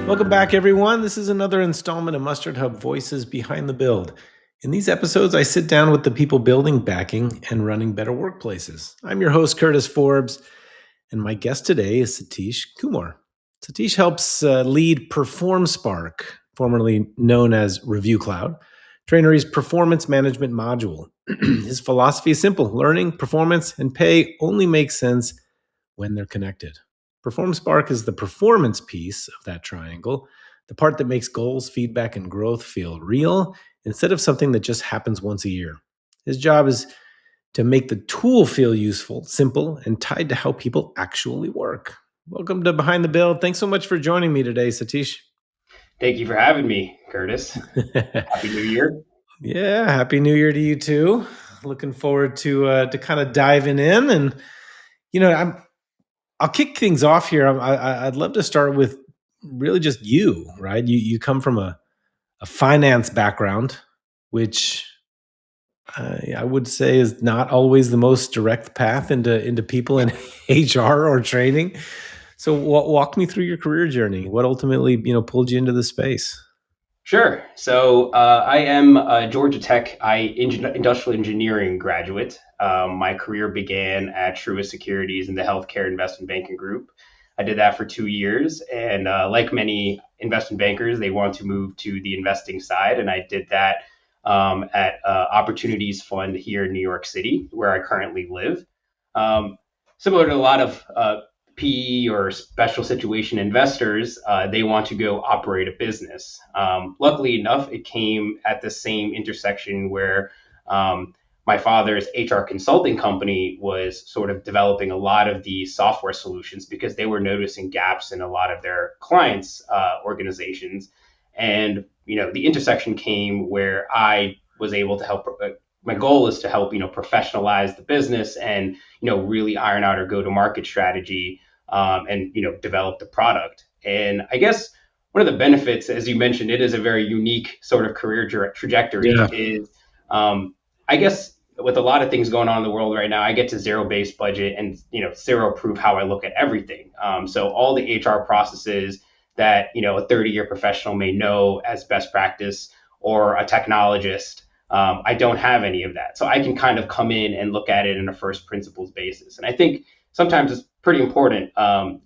Welcome back, everyone. This is another installment of MustardHub Voices Behind the Build. In these episodes, I sit down with the people building, backing, and running better workplaces. I'm your host, Curtis Forbes, and my guest today is Satish Kumar. Satish helps lead PerformSpark, formerly known as Review Cloud, Trainery's performance management module. His philosophy is simple: learning, performance, and pay only make sense when they're connected. PerformSpark is the performance piece of that triangle, the part that makes goals, feedback, and growth feel real instead of something that just happens once a year. His job is to make the tool feel useful, simple, and tied to how people actually work. Welcome to Behind the Build. Thanks so much for joining me today, Satish. Thank you for having me, Curtis. Happy New Year. Yeah, Happy New Year to you too. Looking forward to kind of diving in, and I'll kick things off here. I'd love to start with really just you, right? You come from a finance background, which I would say is not always the most direct path into people in HR or training. So walk me through your career journey. What ultimately pulled you into this space? Sure. So I am a Georgia Tech industrial engineering graduate. My career began at Truist Securities in the healthcare investment banking group. I did that for 2 years, and like many investment bankers, they want to move to the investing side, and I did that at Opportunities Fund here in New York City, where I currently live. Similar to a lot of PE or special situation investors, they want to go operate a business. Luckily enough, it came at the same intersection where my father's HR consulting company was sort of developing a lot of the software solutions because they were noticing gaps in a lot of their clients' organizations. And, the intersection came where I was able to help. My goal is to help, professionalize the business and, really iron out our go-to-market strategy and, develop the product. And I guess one of the benefits, as you mentioned, it is a very unique sort of career trajectory. Yeah. Is I guess with a lot of things going on in the world right now, I get to zero-based budget and, zero proof how I look at everything. So all the HR processes that, a 30-year professional may know as best practice or a technologist, I don't have any of that. So I can kind of come in and look at it in a first principles basis. And I think sometimes it's pretty important,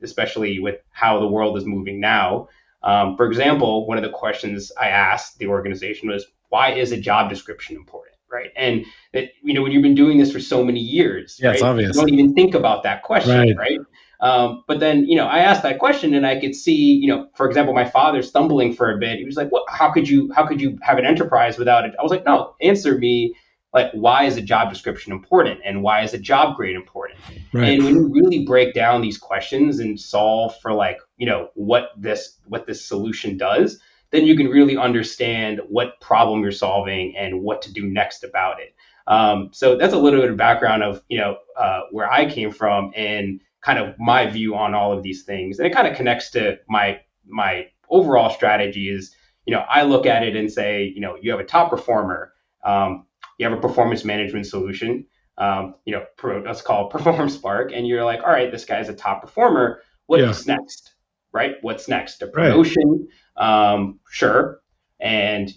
especially with how the world is moving now. For example, one of the questions I asked the organization was, why is a job description important, right? And that, when you've been doing this for so many years, Yeah, right, it's obvious. you don't even think about that question, right? But then, I asked that question and I could see, for example, my father stumbling for a bit. He was like, "What? How could you have an enterprise without it?" I was like, "No, answer me. Like, why is a job description important and why is a job grade important?" Right. And when you really break down these questions and solve for what this solution does, then you can really understand what problem you're solving and what to do next about it. So that's a little bit of background of where I came from and kind of my view on all of these things. And it kind of connects to my overall strategy is, I look at it and say, you have a top performer, you have a performance management solution, let's call it PerformSpark, and you're like, all right, this guy's a top performer. What's next, right? What's next? A promotion, sure, and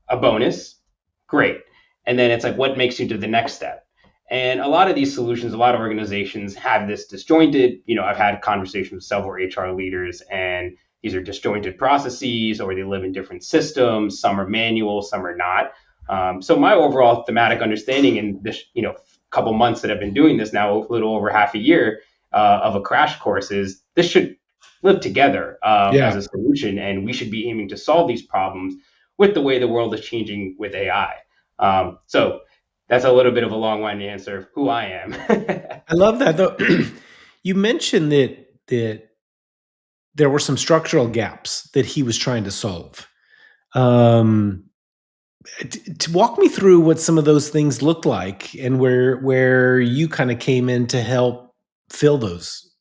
a bonus, great. And then it's like, what makes you to the next step? And a lot of these solutions, a lot of organizations have this disjointed. I've had conversations with several HR leaders, and these are disjointed processes, or they live in different systems. Some are manual, some are not. So my overall thematic understanding in this, couple months that I've been doing this now, a little over half a year of a crash course, is this should live together as a solution, and we should be aiming to solve these problems with the way the world is changing with AI. So that's a little bit of a long-winded answer of who I am. I love that, though. You mentioned that there were some structural gaps that he was trying to solve. To walk me through what some of those things looked like and where you kind of came in to help fill those.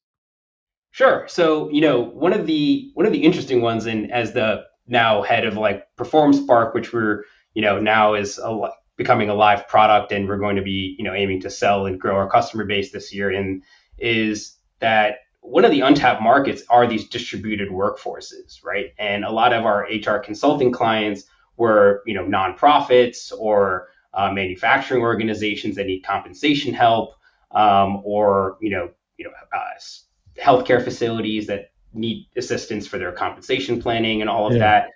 Sure. So, one of the interesting ones, and as the now head of like PerformSpark, which we're, now is becoming a live product, and we're going to be, aiming to sell and grow our customer base this year in, is that one of the untapped markets are these distributed workforces, right? And a lot of our HR consulting clients were, nonprofits or manufacturing organizations that need compensation help, or healthcare facilities that need assistance for their compensation planning and all of Yeah. that.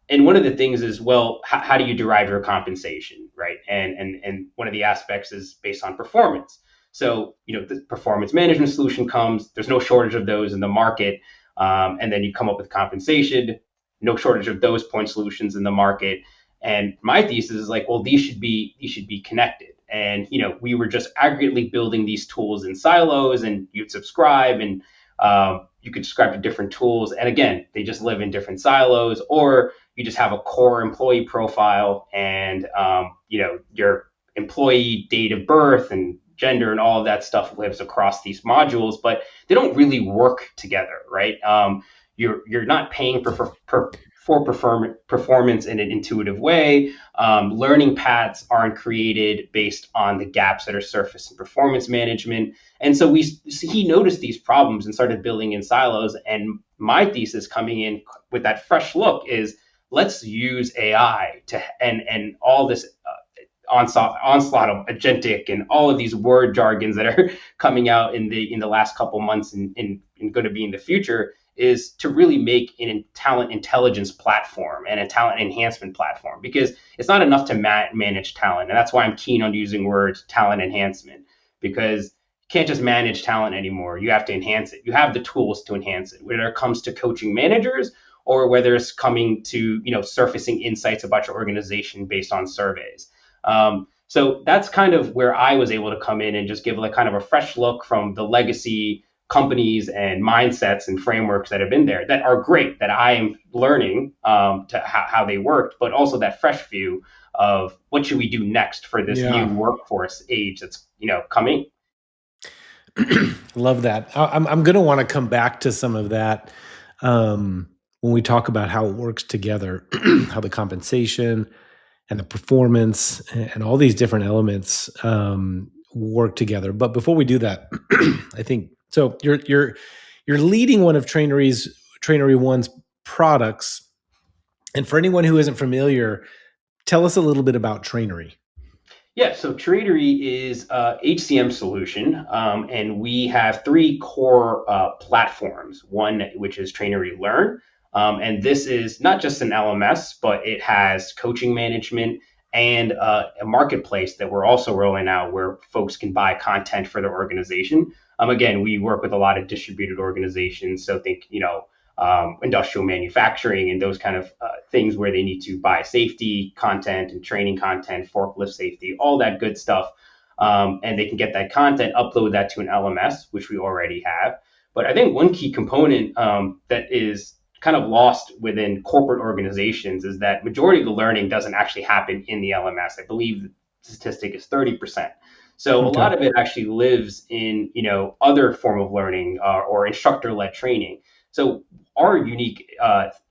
And one of the things is, well, how do you derive your compensation, right? And one of the aspects is based on performance. So, the performance management solution comes, there's no shortage of those in the market. And then you come up with compensation, no shortage of those point solutions in the market. And my thesis is like, well, these should be connected. And, we were just aggregately building these tools in silos, and you'd subscribe, and you could subscribe to different tools. And again, they just live in different silos, or you just have a core employee profile, and, your employee date of birth and gender and all of that stuff lives across these modules, but they don't really work together, right? You're not paying for performance in an intuitive way. Learning paths aren't created based on the gaps that are surfaced in performance management. And so he noticed these problems and started building in silos. And my thesis coming in with that fresh look is, let's use AI and all this onslaught of agentic and all of these word jargons that are coming out in the last couple months and going to be in the future, is to really make a talent intelligence platform and a talent enhancement platform, because it's not enough to manage talent. And that's why I'm keen on using words talent enhancement, because you can't just manage talent anymore. You have to enhance it. You have the tools to enhance it, whether it comes to coaching managers or whether it's coming to, surfacing insights about your organization based on surveys. So that's kind of where I was able to come in and just give like kind of a fresh look from the legacy companies and mindsets and frameworks that have been there that are great, that I am learning to how they worked, but also that fresh view of what should we do next for this new Yeah. workforce age that's coming. Love that. I'm going to want to come back to some of that when we talk about how it works together, how the compensation and the performance and all these different elements work together. But before we do that, I think so. You're leading one of Trainery One's products, and for anyone who isn't familiar, tell us a little bit about Trainery. Yeah, so Trainery is a HCM solution, and we have three core platforms. One, which is Trainery Learn, and this is not just an LMS, but it has coaching management and a marketplace that we're also rolling out where folks can buy content for their organization. Again, we work with a lot of distributed organizations, so think, industrial manufacturing and those kind of things where they need to buy safety content and training content, forklift safety, all that good stuff. And they can get that content, upload that to an LMS, which we already have. But I think one key component that is kind of lost within corporate organizations is that majority of the learning doesn't actually happen in the LMS. I believe the statistic is 30%. So a Okay. lot of it actually lives in, other form of learning or instructor-led training. So our unique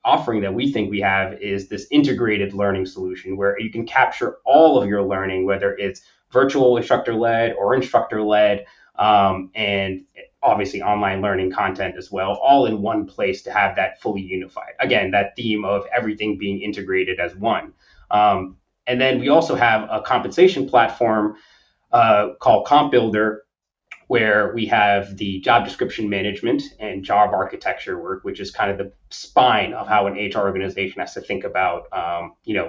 offering that we think we have is this integrated learning solution where you can capture all of your learning, whether it's virtual instructor-led or instructor-led, and obviously online learning content as well, all in one place to have that fully unified. Again, that theme of everything being integrated as one. And then we also have a compensation platform called Comp Builder, where we have the job description management and job architecture work, which is kind of the spine of how an HR organization has to think about,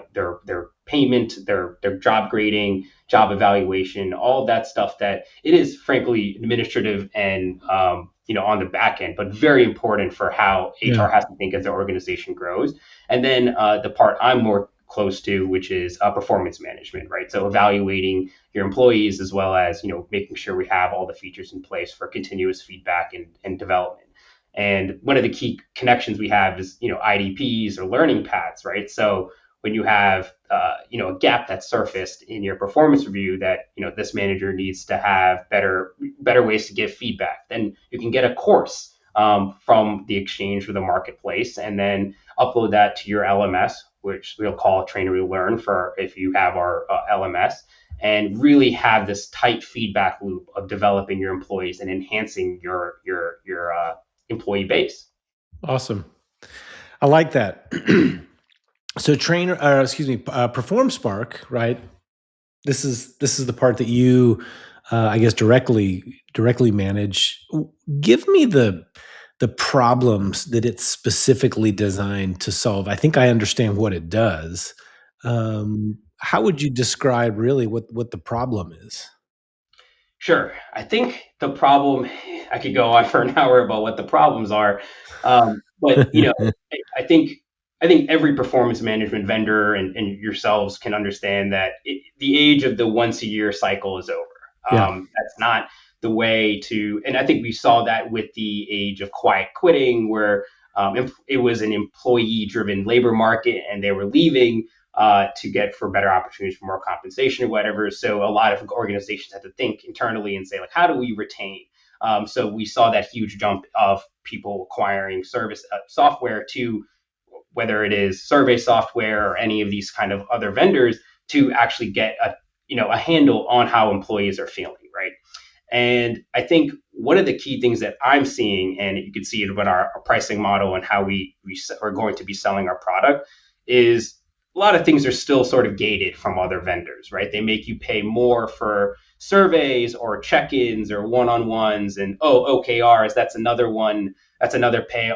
their payment, their job grading, job evaluation, all of that stuff that it is frankly administrative and, on the back end, but very important for how Yeah. HR has to think as their organization grows. And then the part I'm more close to, which is performance management, right? So evaluating your employees as well as, making sure we have all the features in place for continuous feedback and development. And one of the key connections we have is, IDPs or learning paths, right? So when you have, a gap that's surfaced in your performance review that, this manager needs to have better ways to give feedback, then you can get a course from the exchange or the marketplace and then upload that to your LMS, which we'll call Trainery Learn for if you have our LMS, and really have this tight feedback loop of developing your employees and enhancing your employee base. Awesome. I like that. So PerformSpark, right? This is the part that you, I guess, directly manage. Give me the problems that it's specifically designed to solve. I think I understand what it does. How would you describe really what the problem is? Sure. I think the problem, I could go on for an hour about what the problems are. But I think every performance management vendor and yourselves can understand that the age of the once a year cycle is over. Yeah. That's not the way to, and I think we saw that with the age of quiet quitting, where it was an employee driven labor market and they were leaving to get for better opportunities for more compensation or whatever. So a lot of organizations had to think internally and say, like, how do we retain? So we saw that huge jump of people acquiring service software to whether it is survey software or any of these kind of other vendors to actually get a handle on how employees are feeling, right? And I think one of the key things that I'm seeing, and you can see it with our pricing model and how we are going to be selling our product, is a lot of things are still sort of gated from other vendors, right? They make you pay more for surveys or check-ins or one-on-ones and OKRs. That's another one. That's another pay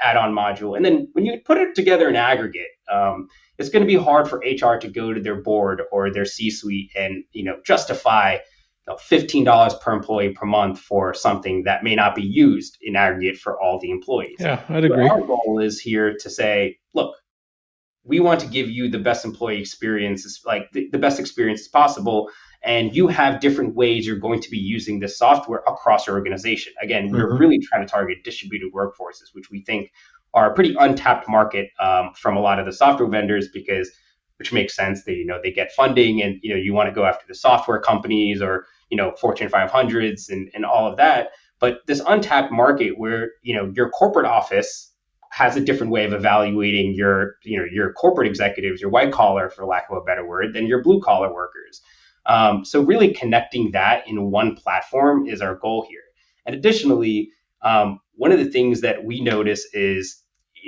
add-on module. And then when you put it together in aggregate, it's going to be hard for HR to go to their board or their C-suite and justify $15 per employee per month for something that may not be used in aggregate for all the employees. Yeah, I'd So agree. our goal is here to say, look, we want to give you the best employee experiences, like the best experiences possible. And you have different ways you're going to be using this software across your organization. Again, we're really trying to target distributed workforces, which we think are a pretty untapped market from a lot of the software vendors which makes sense. They get funding and, you want to go after the software companies or, Fortune 500s and all of that. But this untapped market where, your corporate office has a different way of evaluating your corporate executives, your white collar, for lack of a better word, than your blue collar workers. So really connecting that in one platform is our goal here. And additionally, one of the things that we notice is,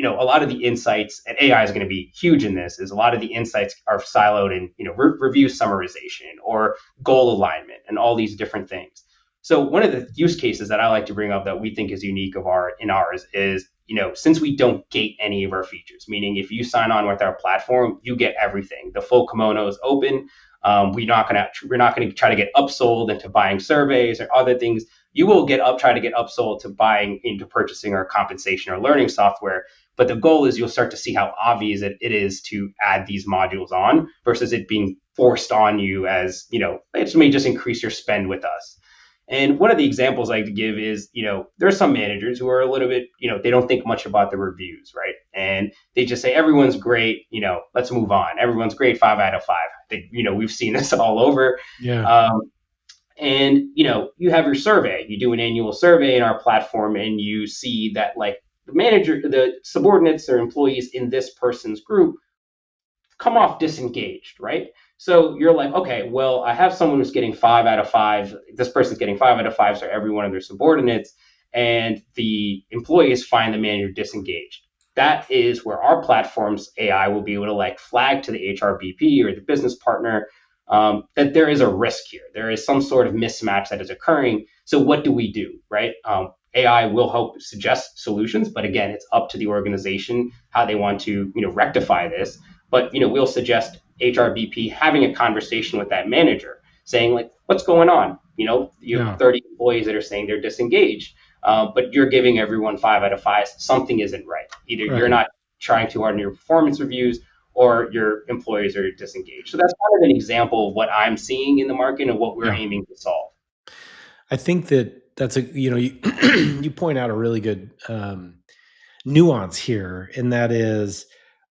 a lot of the insights, and AI is going to be huge in this, is a lot of the insights are siloed in, review summarization or goal alignment and all these different things. So one of the use cases that I like to bring up that we think is unique in ours is, since we don't gate any of our features, meaning if you sign on with our platform, you get everything. The full kimono is open. We're not going to try to get upsold into buying surveys or other things. You will try to get upsold to buying into purchasing our compensation or learning software. But the goal is you'll start to see how obvious it is to add these modules on versus it being forced on you as, it may just increase your spend with us. And one of the examples I like to give is, there are some managers who are a little bit, they don't think much about the reviews, right? And they just say, everyone's great, let's move on. Everyone's great, 5 out of 5. I think, we've seen this all over. Yeah. And, you have your survey. You do an annual survey in our platform and you see that like the subordinates or employees in this person's group come off disengaged, right? So you're like, okay, well, I have someone who's getting 5 out of 5. This person's getting 5 out of 5 for every one of their subordinates, and the employees find the manager disengaged. That is where our platform's AI will be able to like flag to the HRBP or the business partner that there is a risk here. There is some sort of mismatch that is occurring. So what do we do, right? AI will help suggest solutions, but again, it's up to the organization how they want to, rectify this. But we'll suggest HRBP having a conversation with that manager, saying like, "What's going on? You have 30 employees that are saying they're disengaged, but you're giving everyone 5 out of 5. Something isn't right. Either you're not trying too hard in your performance reviews, or your employees are disengaged." So that's kind of an example of what I'm seeing in the market and what we're aiming to solve. I think that's you point out a really good nuance here, and that is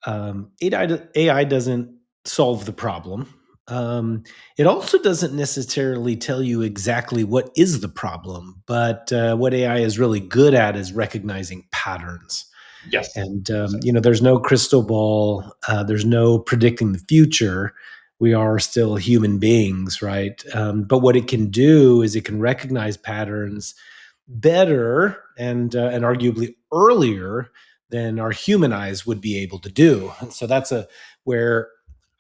AI doesn't solve the problem. It also doesn't necessarily tell you exactly what is the problem, but what AI is really good at is recognizing patterns. Yes. And, there's no crystal ball, there's no predicting the future. We are still human beings, right? But what it can do is it can recognize patterns better and arguably earlier than our human eyes would be able to do. And so that's a where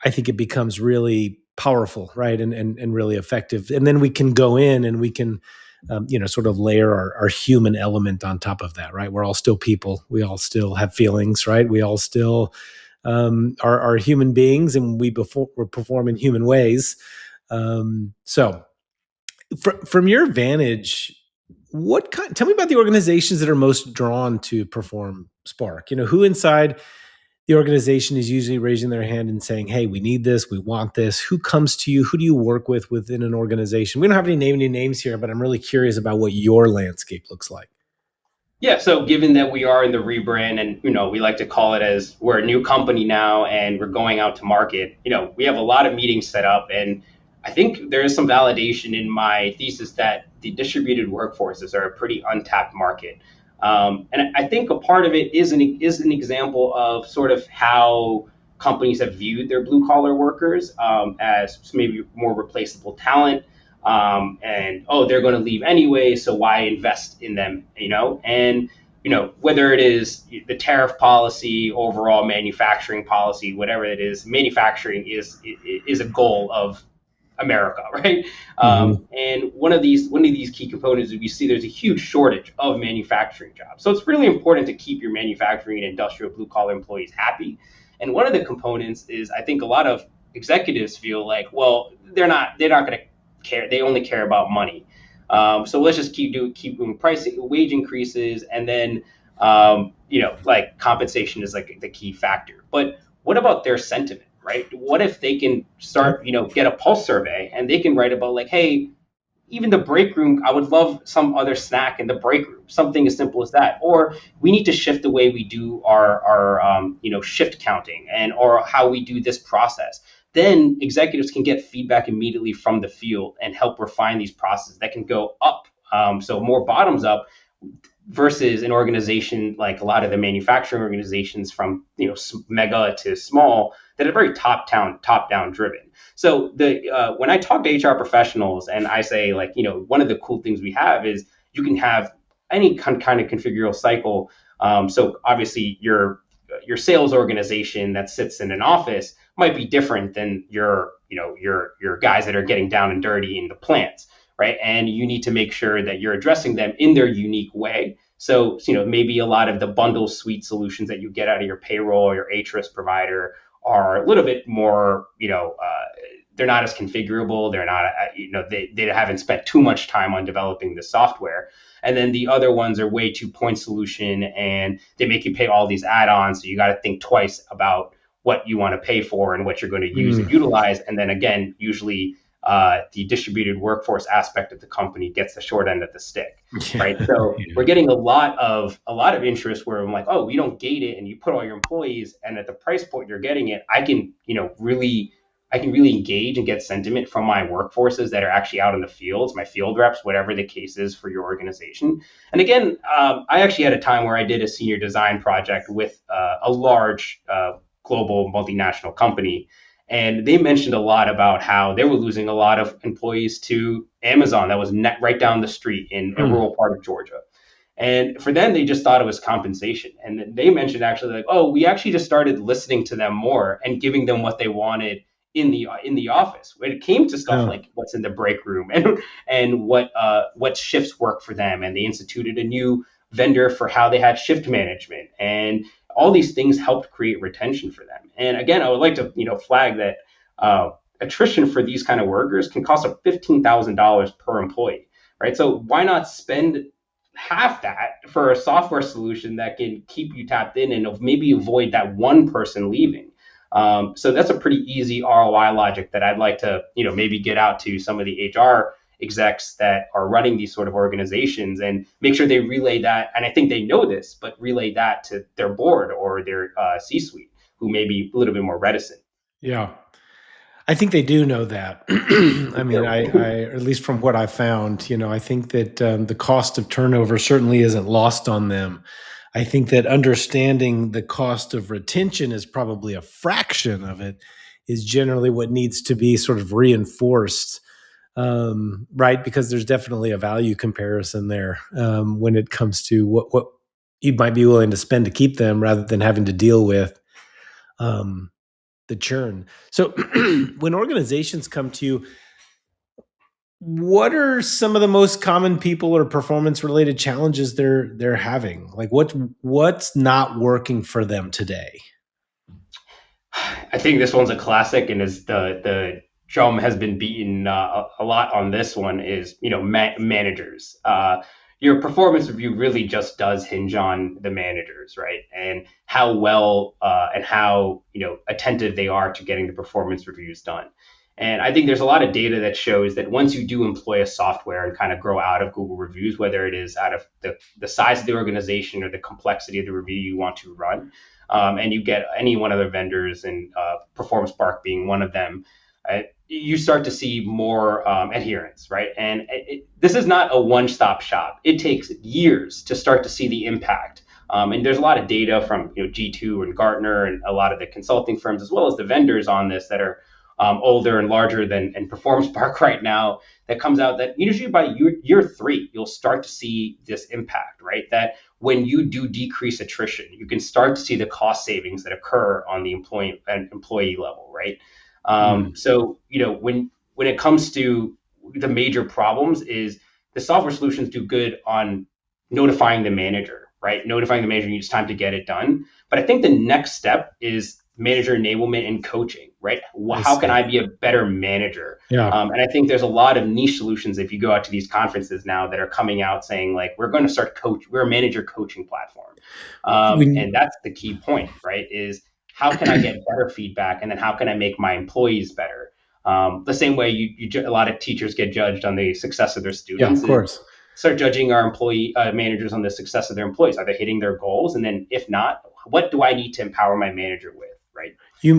I think it becomes really powerful, right? And really effective. And then we can go in and we can sort of layer our human element on top of that, right? We're all still people. We all still have feelings, right? We all still are human beings, and we perform in human ways. So, from your vantage, tell me about the organizations that are most drawn to Perform Spark. Who inside the organization is usually raising their hand and saying, "Hey, we need this, we want this." Who comes to you? Who do you work with within an organization? We don't have any names here, but I'm really curious about what your landscape looks like. Yeah, so given that we are in the rebrand and we like to call it as we're a new company now and we're going out to market, we have a lot of meetings set up, and I think there is some validation in my thesis that the distributed workforces are a pretty untapped market. And I think a part of it is an example of sort of how companies have viewed their blue collar workers as maybe more replaceable talent, and oh, they're going to leave anyway, so why invest in them, and whether it is the tariff policy, overall manufacturing policy, whatever it is, manufacturing is a goal of America, right? Mm-hmm. And one of these key components is we see there's a huge shortage of manufacturing jobs. So it's really important to keep your manufacturing and industrial blue collar employees happy. And one of the components is I think a lot of executives feel like, well, they're not going to care. They only care about money. So let's just keep doing wage increases, and then like compensation is like the key factor. But what about their sentiment, right? What if they can Yeah. start, get a pulse survey and they can write about like, hey, even the break room, I would love some other snack in the break room, something as simple as that. Or we need to shift the way we do our shift counting and or how we do this process. Then executives can get feedback immediately from the field and help refine these processes that can go up. So more bottoms up versus an organization like a lot of the manufacturing organizations from mega to small that are very top down driven. So the when I talk to HR professionals and I say like one of the cool things we have is you can have any kind of configurable cycle. So obviously your sales organization that sits in an office might be different than your guys that are getting down and dirty in the plants, right? And you need to make sure that you're addressing them in their unique way. So, maybe a lot of the bundle suite solutions that you get out of your payroll or your HRIS provider are a little bit more, they're not as configurable. They're not, they haven't spent too much time on developing the software. And then the other ones are way too point solution and they make you pay all these add-ons. So you got to think twice about what you want to pay for and what you're going to use and utilize. And then again, usually the distributed workforce aspect of the company gets the short end of the stick, Yeah. right? So Yeah. we're getting a lot of interest where I'm like, oh, we don't gate it, and you put all your employees, and at the price point you're getting it, I can really engage and get sentiment from my workforces that are actually out in the fields, my field reps, whatever the case is for your organization. And again, I actually had a time where I did a senior design project with a large global multinational company. And they mentioned a lot about how they were losing a lot of employees to Amazon that was right down the street in a rural part of Georgia. And for them, they just thought it was compensation. And they mentioned actually like, oh, we actually just started listening to them more and giving them what they wanted in the office. When it came to stuff like what's in the break room and what shifts work for them, and they instituted a new vendor for how they had shift management, and all these things helped create retention for them. And again, I would like to flag that attrition for these kind of workers can cost up $15,000 per employee, right? So why not spend half that for a software solution that can keep you tapped in and maybe avoid that one person leaving? So that's a pretty easy ROI logic that I'd like to, maybe get out to some of the HR execs that are running these sort of organizations and make sure they relay that. And I think they know this, but relay that to their board or their C-suite, who may be a little bit more reticent. Yeah. I think they do know that. I mean, at least from what I found, I think that the cost of turnover certainly isn't lost on them. I think that understanding the cost of retention is probably a fraction of it, is generally what needs to be sort of reinforced, right? Because there's definitely a value comparison there, when it comes to what you might be willing to spend to keep them rather than having to deal with um, the churn. So when organizations come to you, what are some of the most common people or performance related challenges they're having? Like what's not working for them today? I think this one's a classic, and is the drum has been beaten a lot on this one. Is managers. Your performance review really just does hinge on the managers, right? And how well and how attentive they are to getting the performance reviews done. And I think there's a lot of data that shows that once you do employ a software and kind of grow out of Google reviews, whether it is out of the size of the organization or the complexity of the review you want to run, and you get any one of the vendors, and PerformSpark being one of them, you start to see more adherence, right? And this is not a one-stop shop. It takes years to start to see the impact. And there's a lot of data from G2 and Gartner and a lot of the consulting firms, as well as the vendors on this that are older and larger than PerformSpark right now, that comes out that usually by year 3, you'll start to see this impact, right? That when you do decrease attrition, you can start to see the cost savings that occur on the employee level, right? So when it comes to the major problems, is the software solutions do good on notifying the manager, right? Notifying the manager it's time to get it done. But I think the next step is manager enablement and coaching, right? How can I be a better manager? Yeah. And I think there's a lot of niche solutions if you go out to these conferences now that are coming out saying like, we're going to start we're a manager coaching platform. And that's the key point, right? Is how can I get better feedback? And then how can I make my employees better? The same way a lot of teachers get judged on the success of their students. Yeah, of course. Start judging our employee managers on the success of their employees. Are they hitting their goals? And then if not, what do I need to empower my manager with? Right. You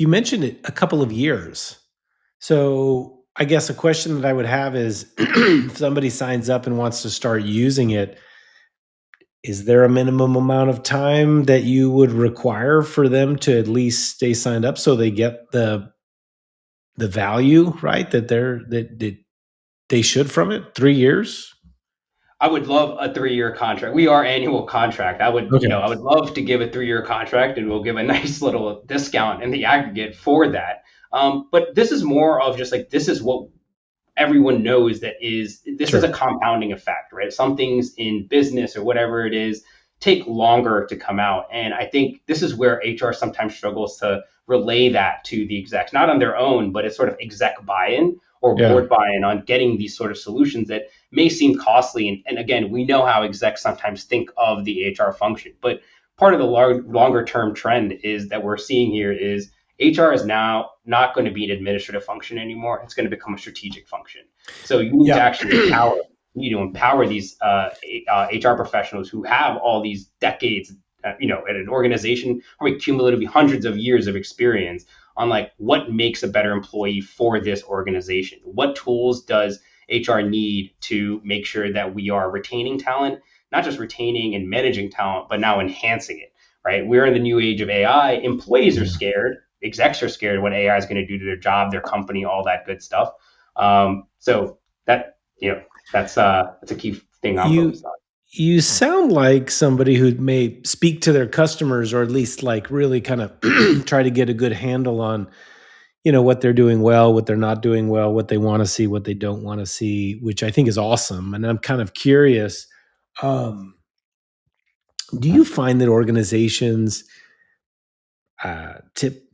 mentioned it a couple of years. So I guess a question that I would have is if somebody signs up and wants to start using it, is there a minimum amount of time that you would require for them to at least stay signed up so they get the value, right? That they should from it? 3 years? I would love a 3-year contract. We are annual contract. I would love to give a 3-year contract, and we'll give a nice little discount in the aggregate for that. But this is more of just like, this is what everyone knows is a compounding effect, right? Some things in business or whatever it is take longer to come out. And I think this is where HR sometimes struggles to relay that to the execs, not on their own, but it's sort of exec buy-in or board buy-in on getting these sort of solutions that may seem costly. And again, we know how execs sometimes think of the HR function, but part of the longer term trend is that we're seeing here is HR is now not going to be an administrative function anymore. It's going to become a strategic function. So you need to actually empower these HR professionals who have all these decades, at an organization, probably cumulatively hundreds of years of experience on like what makes a better employee for this organization. What tools does HR need to make sure that we are retaining talent, not just retaining and managing talent, but now enhancing it, right? We're in the new age of AI. Employees are scared. Execs are scared of what AI is going to do to their job, their company, all that good stuff. So that, that's a key thing I'm focused on. You sound like somebody who may speak to their customers, or at least like really kind of try to get a good handle on, what they're doing well, what they're not doing well, what they want to see, what they don't want to see, which I think is awesome. And I'm kind of curious, do you find that organizations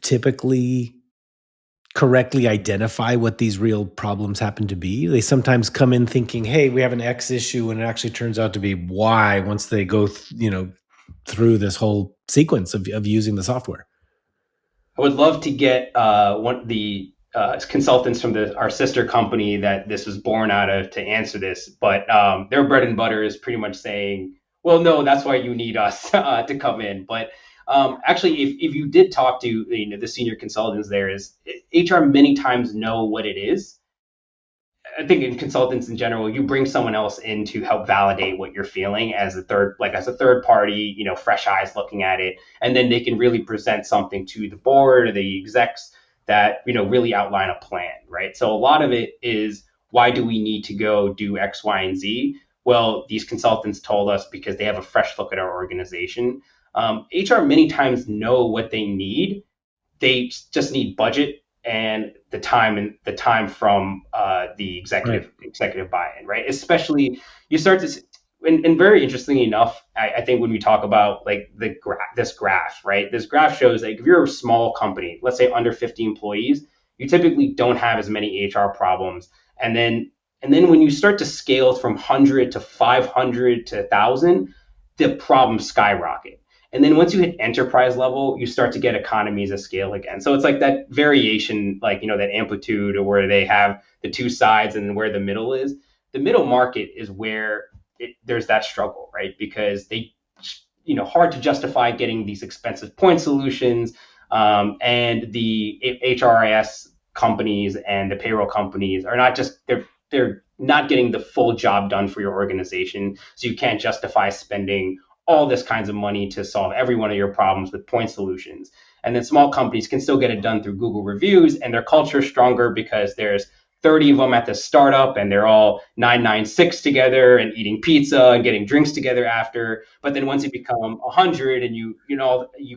typically correctly identify what these real problems happen to be? They sometimes come in thinking, hey, we have an X issue, and it actually turns out to be Y once they go through this whole sequence of using the software. I would love to get one the consultants from our sister company that this was born out of to answer this, but their bread and butter is pretty much saying, well, no, that's why you need us to come in. But actually, if you did talk to the senior consultants, there is HR many times know what it is. I think in consultants in general, you bring someone else in to help validate what you're feeling as a third party, fresh eyes looking at it, and then they can really present something to the board or the execs that really outline a plan, right? So a lot of it is, why do we need to go do X, Y, and Z? Well, these consultants told us because they have a fresh look at our organization. HR many times know what they need. They just need budget and the time from the Right. executive buy-in, right? Especially you start to, and very interestingly enough, I think when we talk about like this graph, right? This graph shows like if you're a small company, let's say under 50 employees, you typically don't have as many HR problems, and then when you start to scale from 100 to 500 to 1,000, the problems skyrocket. And then once you hit enterprise level, you start to get economies of scale again. So it's like that variation, like, that amplitude, or where they have the two sides and where the middle is. The middle market is where there's that struggle, right? Because hard to justify getting these expensive point solutions. And the HRIS companies and the payroll companies are not just, they're not getting the full job done for your organization. So you can't justify spending all this kinds of money to solve every one of your problems with point solutions. And then small companies can still get it done through Google reviews, and their culture is stronger because there's 30 of them at the startup and they're all 996 together and eating pizza and getting drinks together after. But then once you become 100 and you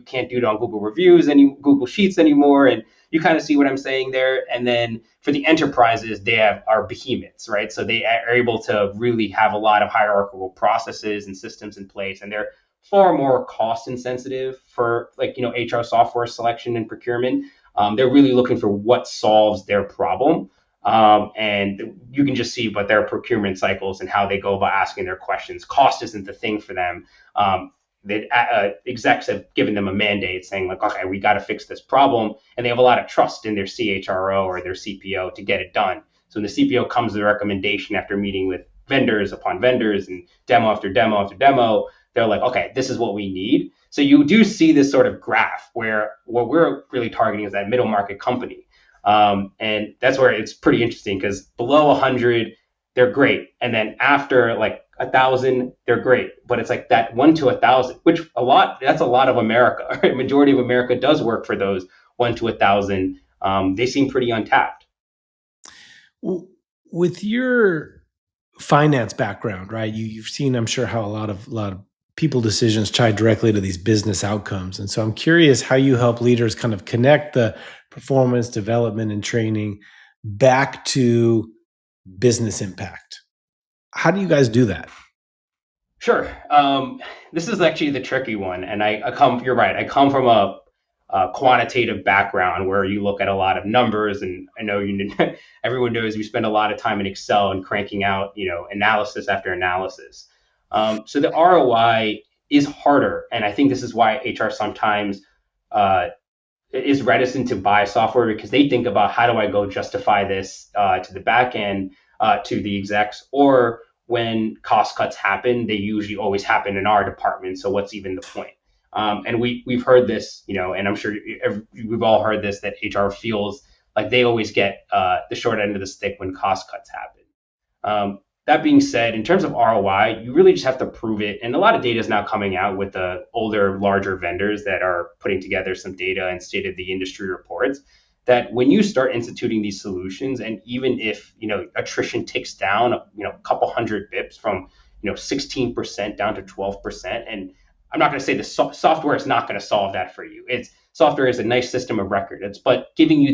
can't do it on Google reviews and Google Sheets anymore, and you kind of see what I'm saying there. And then for the enterprises, they are behemoths, right? So they are able to really have a lot of hierarchical processes and systems in place, and they're far more cost insensitive for HR software selection and procurement. They're really looking for what solves their problem. And you can just see what their procurement cycles and how they go about asking their questions. Cost isn't the thing for them. Execs have given them a mandate saying like, okay, we got to fix this problem. And they have a lot of trust in their CHRO or their CPO to get it done. So when the CPO comes with a recommendation after meeting with vendors upon vendors and demo after demo after demo, they're like, okay, this is what we need. So you do see this sort of graph where what we're really targeting is that middle market company. And that's where it's pretty interesting because below 100, they're great. And then after like 1,000, they're great. But it's like that 1 to 1,000, which that's a lot of America. Right? Majority of America does work for those 1 to 1,000. They seem pretty untapped. With your finance background, right? You've seen, I'm sure, how a lot of people decisions tie directly to these business outcomes. And so I'm curious how you help leaders kind of connect the performance, development, and training back to business impact. How do you guys do that? Sure. This is actually the tricky one. And you're right. I come from a quantitative background where you look at a lot of numbers, and I know everyone knows we spend a lot of time in Excel and cranking out, analysis after analysis. So the ROI is harder. And I think this is why HR sometimes, is reticent to buy software, because they think about, how do I go justify this to the back end, to the execs, or when cost cuts happen, they usually always happen in our department. So what's even the point? And we've heard this, and I'm sure we've all heard this, that HR feels like they always get the short end of the stick when cost cuts happen. That being said, in terms of ROI, you really just have to prove it. And a lot of data is now coming out with the older, larger vendors that are putting together some data and state of the industry reports, that when you start instituting these solutions, and even if attrition ticks down a couple hundred bips from 16% down to 12%, and I'm not going to say the software is not going to solve that for you. Software is a nice system of record. But giving you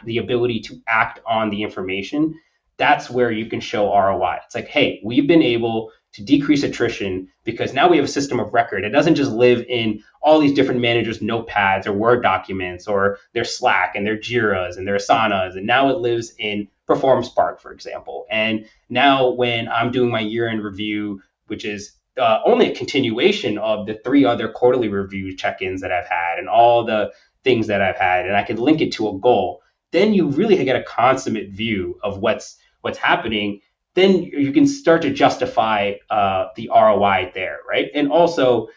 the ability to act on the information, that's where you can show ROI. It's like, hey, we've been able to decrease attrition because now we have a system of record. It doesn't just live in all these different managers' notepads or Word documents or their Slack and their Jiras and their Asanas. And now it lives in PerformSpark, for example. And now when I'm doing my year-end review, which is only a continuation of the 3 other quarterly review check-ins that I've had and all the things that I've had, and I can link it to a goal, then you really get a consummate view of what's happening. Then you can start to justify the ROI there, right? And also,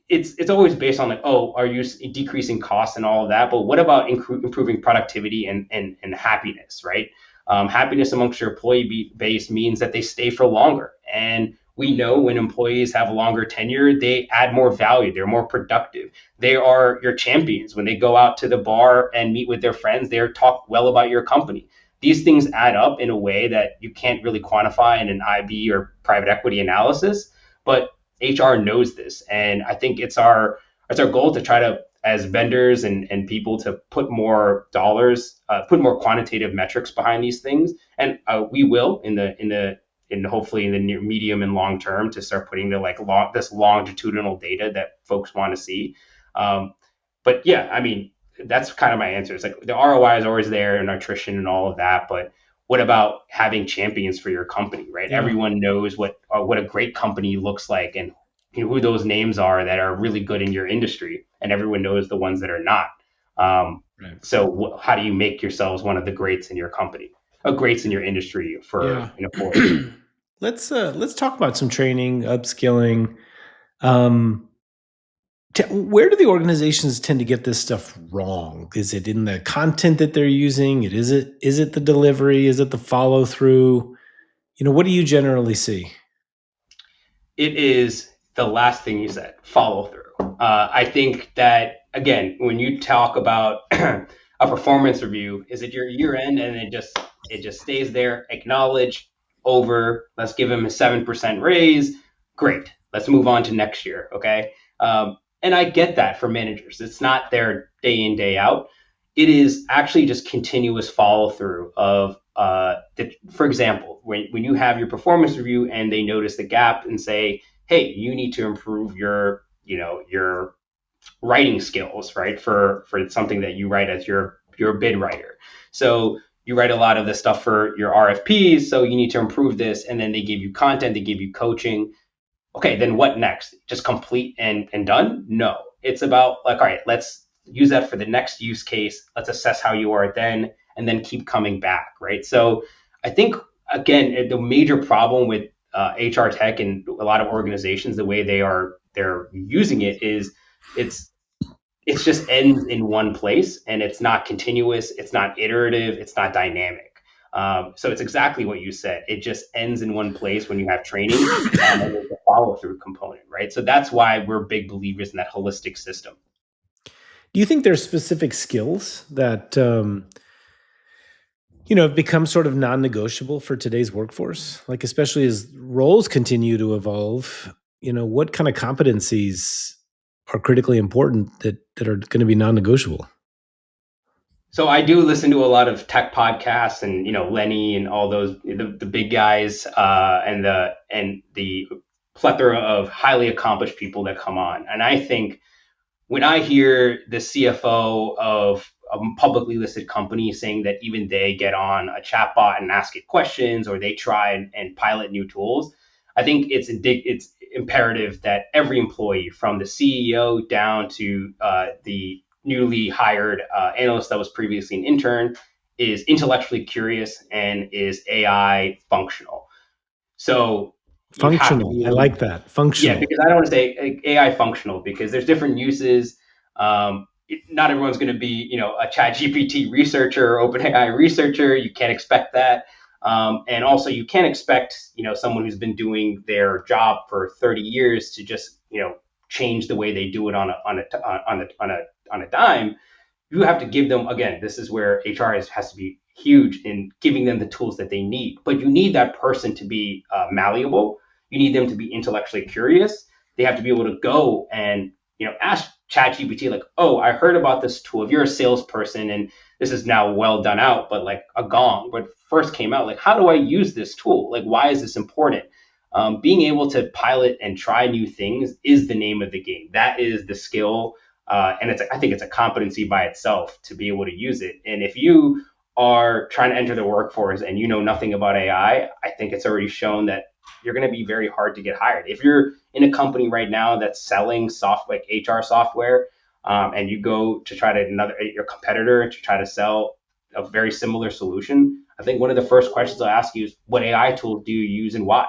it's always based on like, oh, are you decreasing costs and all of that? But what about improving productivity and happiness, right? Happiness amongst your employee base means that they stay for longer. And we know when employees have longer tenure, they add more value, they're more productive. They are your champions. When they go out to the bar and meet with their friends, they're talk well about your company. These things add up in a way that you can't really quantify in an IB or private equity analysis, but HR knows this. And I think it's our goal to try to, as vendors and people, to put more dollars, put more quantitative metrics behind these things. And we will in hopefully in the near, medium, and long term, to start putting the this longitudinal data that folks want to see. But yeah, I mean, that's kind of my answer. It's like the ROI is always there and attrition and all of that, but what about having champions for your company, right? Yeah. Everyone knows what a great company looks like, and who those names are that are really good in your industry, and everyone knows the ones that are not. Right. So how do you make yourselves one of the greats in your company, greats in your industry for Yeah. an employee? Let's talk about some training, upskilling. Where do the organizations tend to get this stuff wrong? Is it in the content that they're using? Is it the delivery? Is it the follow through? What do you generally see? It is the last thing you said, follow through. I think that, again, when you talk about a performance review, is it your year end and it just stays there, acknowledge, over, let's give him a 7% raise. Great. Let's move on to next year. Okay. And I get that for managers. It's not their day in, day out. It is actually just continuous follow through of, for example, when you have your performance review and they notice the gap and say, hey, you need to improve your writing skills, right? For something that you write as your bid writer. So you write a lot of this stuff for your RFPs, so you need to improve this. And then they give you content, they give you coaching. Okay, then what next? Just complete and done? No. It's about like, all right, let's use that for the next use case. Let's assess how you are then, and then keep coming back, right? So I think, again, the major problem with HR tech and a lot of organizations, the way they're using it is it's just ends in one place, and it's not continuous, it's not iterative, it's not dynamic. So it's exactly what you said. It just ends in one place when you have training, and there's a follow through component, right? So that's why we're big believers in that holistic system. Do you think there's specific skills that have become sort of non-negotiable for today's workforce? Like, especially as roles continue to evolve, what kind of competencies are critically important that are going to be non-negotiable? So I do listen to a lot of tech podcasts, and Lenny and all those the big guys, and the plethora of highly accomplished people that come on. And I think when I hear the CFO of a publicly listed company saying that even they get on a chatbot and ask it questions, or they try and pilot new tools, I think it's imperative that every employee, from the CEO down to the newly hired analyst that was previously an intern, is intellectually curious and is AI functional. So functional, I like that. Functional. Yeah, because I don't want to say AI functional, because there's different uses. Not everyone's going to be, a ChatGPT researcher or OpenAI researcher. You can't expect that. And also, you can't expect, someone who's been doing their job for 30 years to just, change the way they do it on a dime. You have to give them, again, this is where HR has to be huge in giving them the tools that they need. But you need that person to be malleable. You need them to be intellectually curious. They have to be able to go and, ask ChatGPT, like, oh, I heard about this tool. If you're a salesperson, and this is now well done out, but like a gong, when it first came out, like, how do I use this tool? Like, why is this important? Being able to pilot and try new things is the name of the game. That is the skill. And I think it's a competency by itself to be able to use it. And if you are trying to enter the workforce and you know nothing about AI, I think it's already shown that you're going to be very hard to get hired. If you're in a company right now that's selling software, like HR software, and you go to try to your competitor to try to sell a very similar solution, I think one of the first questions I'll ask you is, what AI tools do you use and why?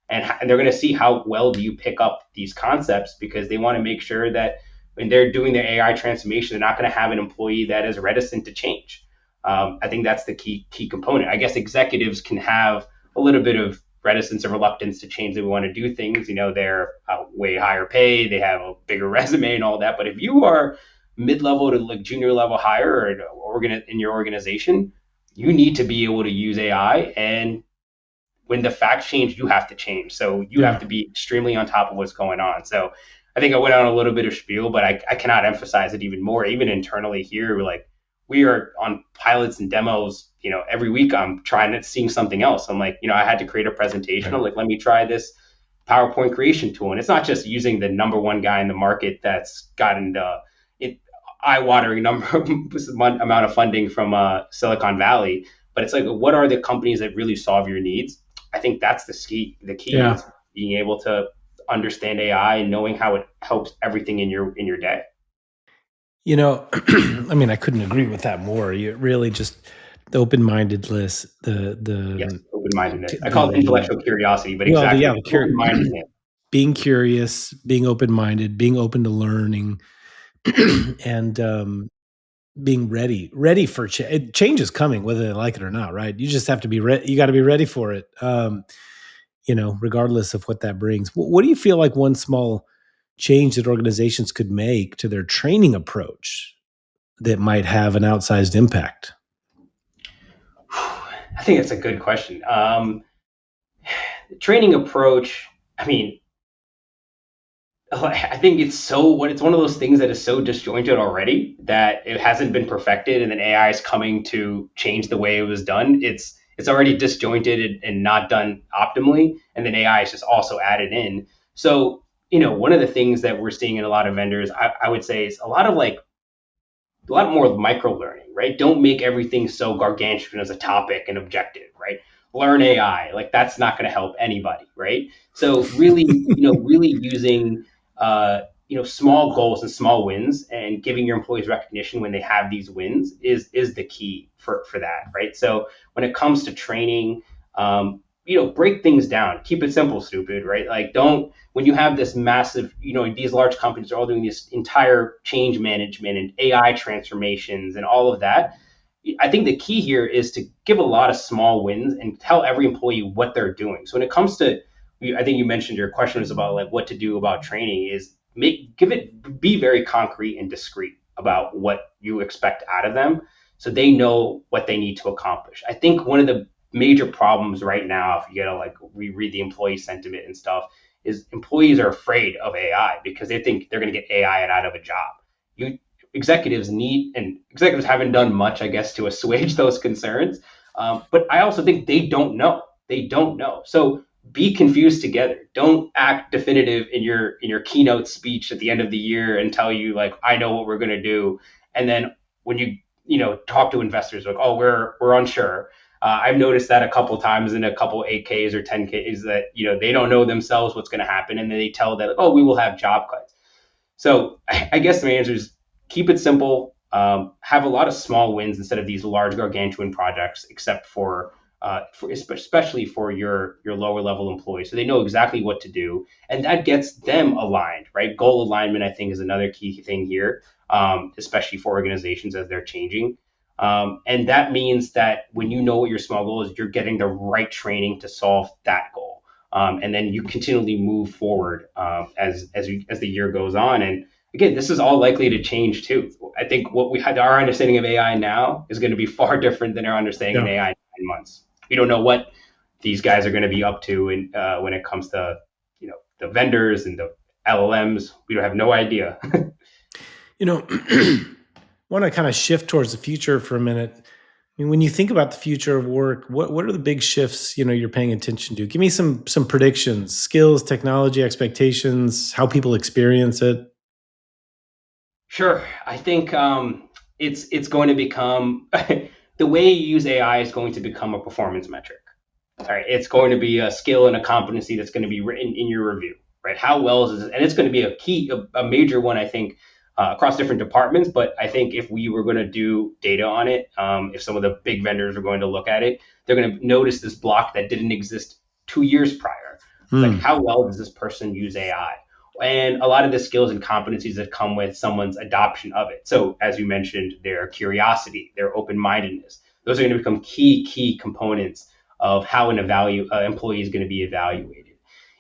And they're going to see how well do you pick up these concepts, because they want to make sure that when they're doing their AI transformation, they're not going to have an employee that is reticent to change. I think that's the key component. I guess executives can have a little bit of reticence or reluctance to change the way we want to do things. They're way higher pay, they have a bigger resume and all that. But if you are mid-level to like junior level hire or in your organization, you need to be able to use AI. And when the facts change, you have to change. So you have Yeah. to be extremely on top of what's going on. So I think I went on a little bit of spiel, but I cannot emphasize it even more. Even internally here, we are on pilots and demos. Every week I'm trying to seeing something else. I'm like, I had to create a presentation. I'm like, let me try this PowerPoint creation tool. And it's not just using the number one guy in the market that's gotten it eye-watering amount of funding from Silicon Valley, but it's like, what are the companies that really solve your needs? I think that's the key. The key Yeah. is being able to understand AI and knowing how it helps everything in your day. I mean, I couldn't agree with that more. You really just the open-mindedness, Yes, open-mindedness. I call it the intellectual curiosity, but well, exactly yeah, open-mindedness. being curious, being open-minded, being open to learning, and being ready for change. Change is coming, whether they like it or not, right? You just have to be ready. You got to be ready for it, regardless of what that brings. What do you feel like one small change that organizations could make to their training approach that might have an outsized impact? I think it's a good question. Training approach. I mean, I think it's one of those things that is so disjointed already that it hasn't been perfected, and then AI is coming to change the way it was done. It's already disjointed and not done optimally, and then AI is just also added in. So one of the things that we're seeing in a lot of vendors, I would say, is a lot more micro learning, right? Don't make everything so gargantuan as a topic and objective, right? Learn AI, like that's not going to help anybody, right? So really, really using, small goals and small wins and giving your employees recognition when they have these wins is the key for that, right? So when it comes to training, break things down, keep it simple, stupid, right? Like don't when you have this massive, these large companies are all doing this entire change management and AI transformations and all of that. I think the key here is to give a lot of small wins and tell every employee what they're doing. So when it comes to, I think you mentioned your question was about like what to do about training is be very concrete and discreet about what you expect out of them so they know what they need to accomplish. I think one of the major problems right now, if you gotta like reread the employee sentiment and stuff, is employees are afraid of AI because they think they're going to get AI out of a job. You executives haven't done much, I guess, to assuage those concerns. But I also think they don't know. They don't know. So be confused together. Don't act definitive in your keynote speech at the end of the year and tell you like I know what we're going to do, and then when you talk to investors like oh we're unsure. I've noticed that a couple times in a couple 8Ks or 10Ks that they don't know themselves what's going to happen, and then they tell that oh we will have job cuts. So I guess my answer is keep it simple. Have a lot of small wins instead of these large gargantuan projects, except especially for your lower level employees, so they know exactly what to do, and that gets them aligned, right? Goal alignment, I think, is another key thing here, especially for organizations as they're changing. And that means that when you know what your small goal is, you're getting the right training to solve that goal. And then you continually move forward as the year goes on. And again, this is all likely to change too. I think what we had our understanding of AI now is going to be far different than our understanding of Yeah. AI in 9 months. We don't know what these guys are going to be up to, and when it comes to the vendors and the LLMs, we don't have no idea. You know, want to kind of shift towards the future for a minute. I mean, when you think about the future of work, what are the big shifts you're paying attention to? Give me some predictions, skills, technology, expectations, how people experience it. Sure. I think it's going to become the way you use AI is going to become a performance metric. All right, it's going to be a skill and a competency that's going to be written in your review, right? How well is it? And it's going to be a major one, I think, across different departments. But I think if we were going to do data on it, if some of the big vendors are going to look at it, they're going to notice this block that didn't exist 2 years prior. It's like, Hmm. how well does this person use AI? and a lot of the skills and competencies that come with someone's adoption of it. So as you mentioned, their curiosity, their open-mindedness, those are going to become key components of how an employee is going to be evaluated.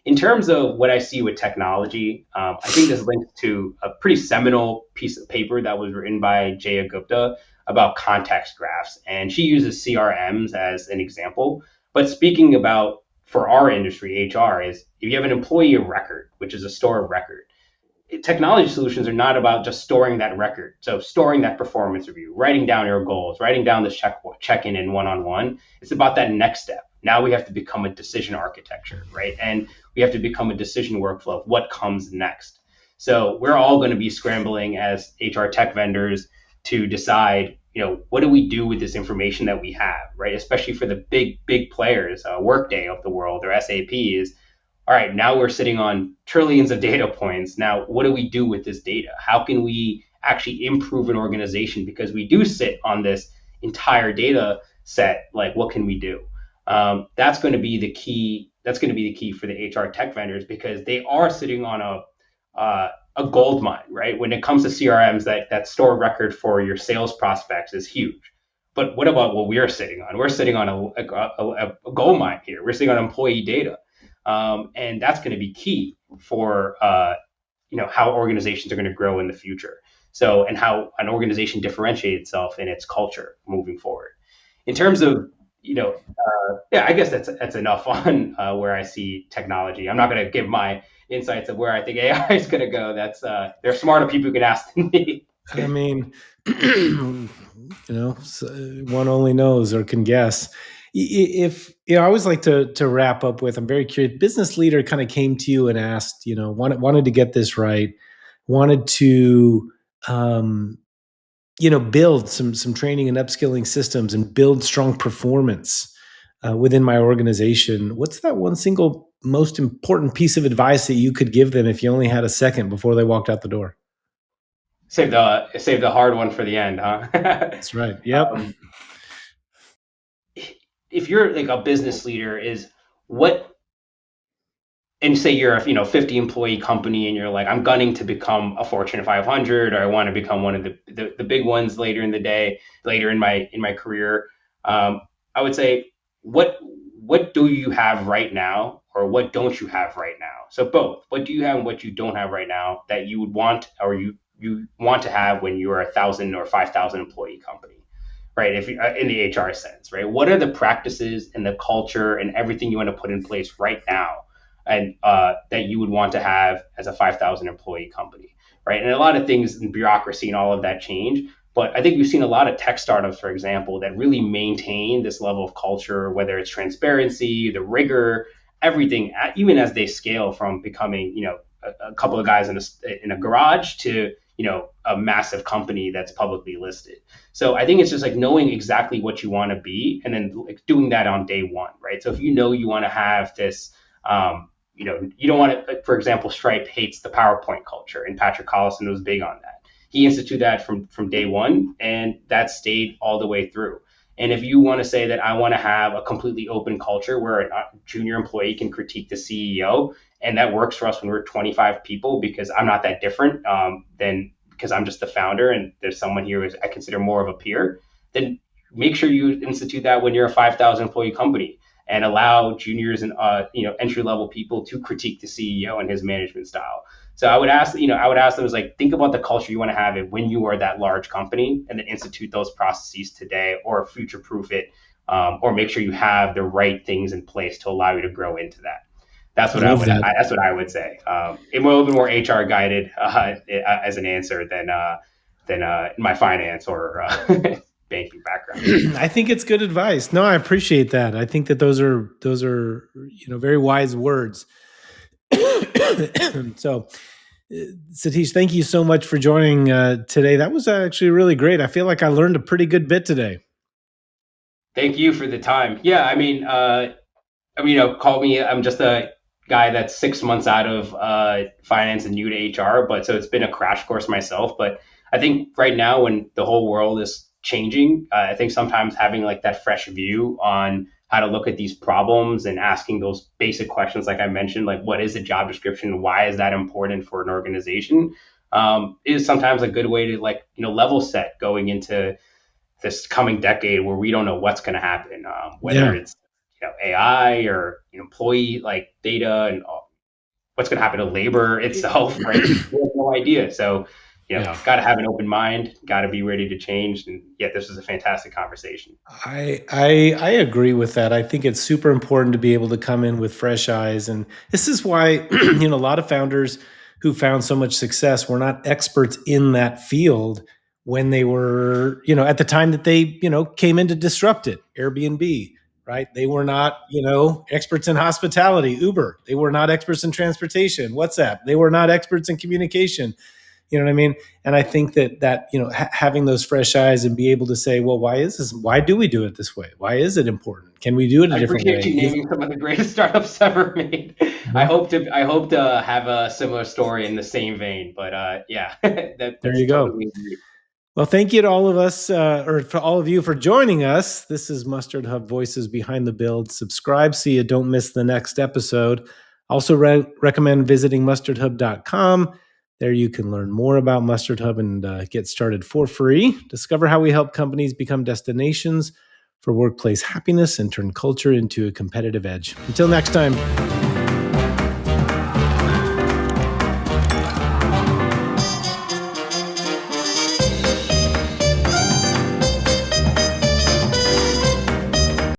In terms of what I see with technology, I think this links to a pretty seminal piece of paper that was written by Jaya Gupta about context graphs. And she uses CRMs as an example. But speaking about for our industry, HR, is if you have an employee of record, which is a store of record, technology solutions are not about just storing that record. So storing that performance review, writing down your goals, writing down the check-in and one-on-one. It's about that next step. Now we have to become a decision architecture, right? And we have to become a decision workflow of what comes next. So we're all going to be scrambling as HR tech vendors to decide, what do we do with this information that we have, right? Especially for the big players, Workday of the world or SAP is, all right, now we're sitting on trillions of data points. Now, what do we do with this data? How can we actually improve an organization? Because we do sit on this entire data set. Like, what can we do? That's going to be the key. That's going to be the key for the HR tech vendors because they are sitting on a gold mine, right? When it comes to CRMs, that store record for your sales prospects is huge. But what about what we're sitting on? We're sitting on a gold mine here. We're sitting on employee data. And that's going to be key for how organizations are going to grow in the future. So, and how an organization differentiates itself in its culture moving forward. In terms of I guess that's enough on where I see technology. I'm not going to give my insights of where I think AI is going to go. That's there are smarter people who can ask than me. I mean, one only knows or can guess. If I always like to wrap up with, I'm very curious. Business leader kind of came to you and asked, wanted to get this right, wanted to, build some training and upskilling systems and build strong performance within my organization. What's that one single most important piece of advice that you could give them if you only had a second before they walked out the door? Save the hard one for the end, huh? That's right. Yep. If you're like a business leader, and say you're a 50 employee company and you're like, I'm gunning to become a Fortune 500, or I want to become one of the big ones later in my career. I would say, what do you have right now, or what don't you have right now? So both. What do you have and what you don't have right now that you would want, or you want to have when you are 1,000 or 5,000 employee company, right? If you in the HR sense, right? What are the practices and the culture and everything you want to put in place right now, and that you would want to have as a 5,000 employee company, right? And a lot of things in bureaucracy and all of that change. But I think we've seen a lot of tech startups, for example, that really maintain this level of culture, whether it's transparency, the rigor, everything, even as they scale from becoming, a couple of guys in a garage to, a massive company that's publicly listed. So I think it's just like knowing exactly what you want to be and then like doing that on day one, right? So if you want to have this, you don't want to, for example, Stripe hates the PowerPoint culture, and Patrick Collison was big on that. He instituted that from day one, and that stayed all the way through. And if you want to say that I want to have a completely open culture where a junior employee can critique the CEO, and that works for us when we're 25 people because I'm not that different than because I'm just the founder and there's someone here who I consider more of a peer, then make sure you institute that when you're a 5,000 employee company and allow juniors and entry level people to critique the CEO and his management style. So I would ask them is like, think about the culture you want to have it when you are that large company, and then institute those processes today, or future proof it, or make sure you have the right things in place to allow you to grow into that. That's what that's what I would say. It will be more HR guided as an answer than my finance or banking background. I think it's good advice. No, I appreciate that. I think that those are very wise words. So, Satish, thank you so much for joining today. That was actually really great. I feel like I learned a pretty good bit today. Thank you for the time. Yeah, call me. I'm just a guy that's 6 months out of finance and new to HR, but so it's been a crash course myself. But I think right now, when the whole world is changing, I think sometimes having like that fresh view on how to look at these problems and asking those basic questions, like I mentioned, like what is a job description? Why is that important for an organization? Is sometimes a good way to level set going into this coming decade where we don't know what's going to happen, whether Yeah. it's AI or employee data and what's going to happen to labor itself, right? We have no idea. So, Yeah. got to have an open mind, got to be ready to change. And yet, this is a fantastic conversation. I agree with that. I think it's super important to be able to come in with fresh eyes, and this is why a lot of founders who found so much success were not experts in that field when they were at the time that they came in to disrupt it. Airbnb, right? They were not experts in hospitality. Uber, they were not experts in transportation. WhatsApp, they were not experts in communication. You know what I mean? And I think that having those fresh eyes and be able to say, well, why is this? Why do we do it this way? Why is it important? Can we do it a I different appreciate you way? naming some of the greatest startups ever made. I Mhm. hope to have a similar story in the same vein. But yeah, There that's you go. totally agree. Well, thank you to all of us, or for all of you for joining us. This is Mustard Hub Voices Behind the Build. Subscribe so you don't miss the next episode. Also, recommend visiting mustardhub.com. There you can learn more about Mustard Hub and get started for free. Discover how we help companies become destinations for workplace happiness and turn culture into a competitive edge. Until next time.